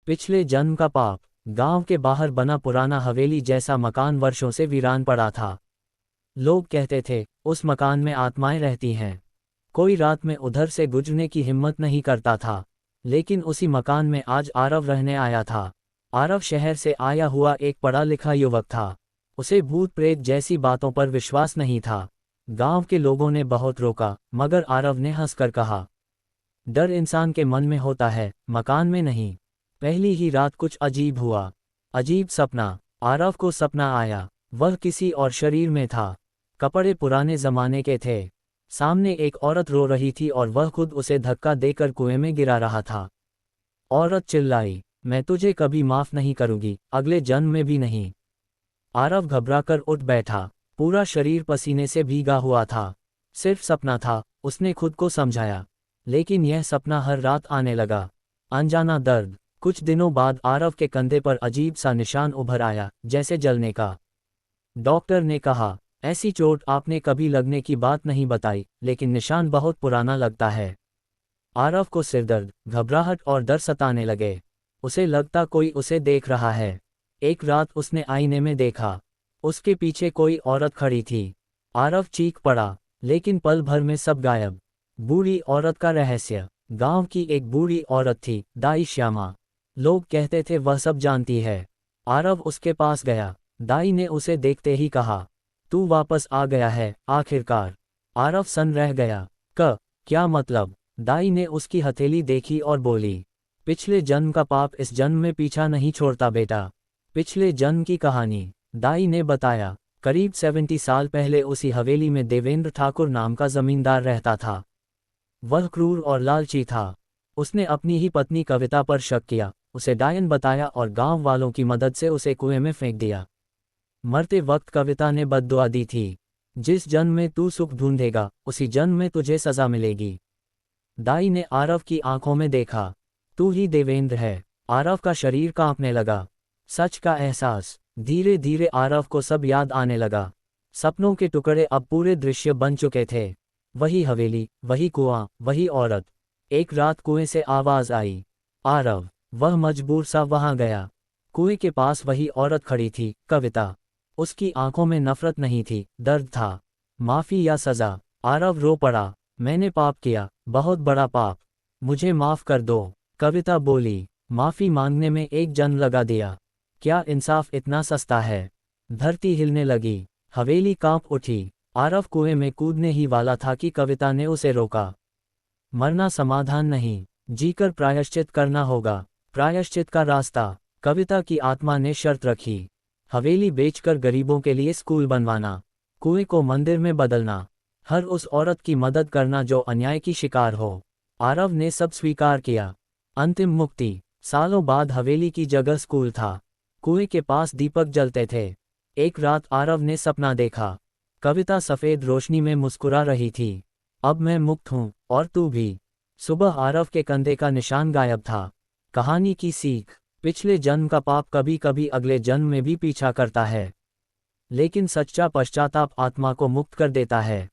पिछले जन्म का पाप। गांव के बाहर बना पुराना हवेली जैसा मकान वर्षों से वीरान पड़ा था। लोग कहते थे उस मकान में आत्माएं रहती हैं। कोई रात में उधर से गुजरने की हिम्मत नहीं करता था। लेकिन उसी मकान में आज आरव रहने आया था। आरव शहर से आया हुआ एक पढ़ा लिखा युवक था। उसे भूत प्रेत जैसी बातों पर विश्वास नहीं था। गांव के लोगों ने बहुत रोका, मगर आरव ने हंसकर कहा, डर इंसान के मन में होता है, मकान में नहीं। पहली ही रात कुछ अजीब हुआ। अजीब सपना। आरव को सपना आया। वह किसी और शरीर में था। कपड़े पुराने जमाने के थे। सामने एक औरत रो रही थी और वह खुद उसे धक्का देकर कुएं में गिरा रहा था। औरत चिल्लाई, मैं तुझे कभी माफ नहीं करूंगी, अगले जन्म में भी नहीं। आरव घबराकर उठ बैठा। पूरा शरीर पसीने से भीगा हुआ था। सिर्फ सपना था, उसने खुद को समझाया। लेकिन यह सपना हर रात आने लगा। अनजाना दर्द। कुछ दिनों बाद आरव के कंधे पर अजीब सा निशान उभर आया, जैसे जलने का। डॉक्टर ने कहा, ऐसी चोट आपने कभी लगने की बात नहीं बताई, लेकिन निशान बहुत पुराना लगता है। आरव को सिरदर्द, घबराहट और डर सताने लगे। उसे लगता कोई उसे देख रहा है। एक रात उसने आईने में देखा। उसके पीछे कोई औरत खड़ी थी। आरव चीख पड़ा, लेकिन पल भर में सब गायब। बूढ़ी औरत का रहस्य। गांव की एक बूढ़ी औरत थी, दाई श्यामा। लोग कहते थे वह सब जानती है। आरव उसके पास गया। दाई ने उसे देखते ही कहा, तू वापस आ गया है, आखिरकार। आरव सन रह गया। क्या मतलब? दाई ने उसकी हथेली देखी और बोली, पिछले जन्म का पाप इस जन्म में पीछा नहीं छोड़ता बेटा। पिछले जन्म की कहानी। दाई ने बताया, करीब 70 साल पहले उसी हवेली में देवेंद्र ठाकुर नाम का जमींदार रहता था। वह क्रूर और लालची था। उसने अपनी ही पत्नी कविता पर शक किया, उसे डायन बताया और गांव वालों की मदद से उसे कुएं में फेंक दिया। मरते वक्त कविता ने बद्दुआ दी थी, जिस जन्म में तू सुख ढूंढेगा, उसी जन्म में तुझे सजा मिलेगी। दाई ने आरव की आंखों में देखा, तू ही देवेंद्र है। आरव का शरीर कांपने लगा। सच का एहसास। धीरे धीरे आरव को सब याद आने लगा। सपनों के टुकड़े अब पूरे दृश्य बन चुके थे। वही हवेली, वही कुआं, वही औरत। एक रात कुएं से आवाज आई, आरव। वह मजबूर सा वहां गया। कुएं के पास वही औरत खड़ी थी, कविता। उसकी आंखों में नफरत नहीं थी, दर्द था। माफी या सजा? आरव रो पड़ा, मैंने पाप किया, बहुत बड़ा पाप। मुझे माफ कर दो। कविता बोली, माफी मांगने में एक जन्म लगा दिया। क्या इंसाफ इतना सस्ता है? धरती हिलने लगी। हवेली कांप उठी। आरव कुएं में कूदने ही वाला था कि कविता ने उसे रोका। मरना समाधान नहीं, जीकर प्रायश्चित करना होगा। प्रायश्चित का रास्ता। कविता की आत्मा ने शर्त रखी, हवेली बेचकर गरीबों के लिए स्कूल बनवाना, कुएं को मंदिर में बदलना, हर उस औरत की मदद करना जो अन्याय की शिकार हो। आरव ने सब स्वीकार किया। अंतिम मुक्ति। सालों बाद हवेली की जगह स्कूल था। कुएं के पास दीपक जलते थे। एक रात आरव ने सपना देखा। कविता सफेद रोशनी में मुस्कुरा रही थी, अब मैं मुक्त हूं, और तू भी। सुबह आरव के कंधे का निशान गायब था। कहानी की सीख। पिछले जन्म का पाप कभी कभी अगले जन्म में भी पीछा करता है, लेकिन सच्चा पश्चाताप आत्मा को मुक्त कर देता है।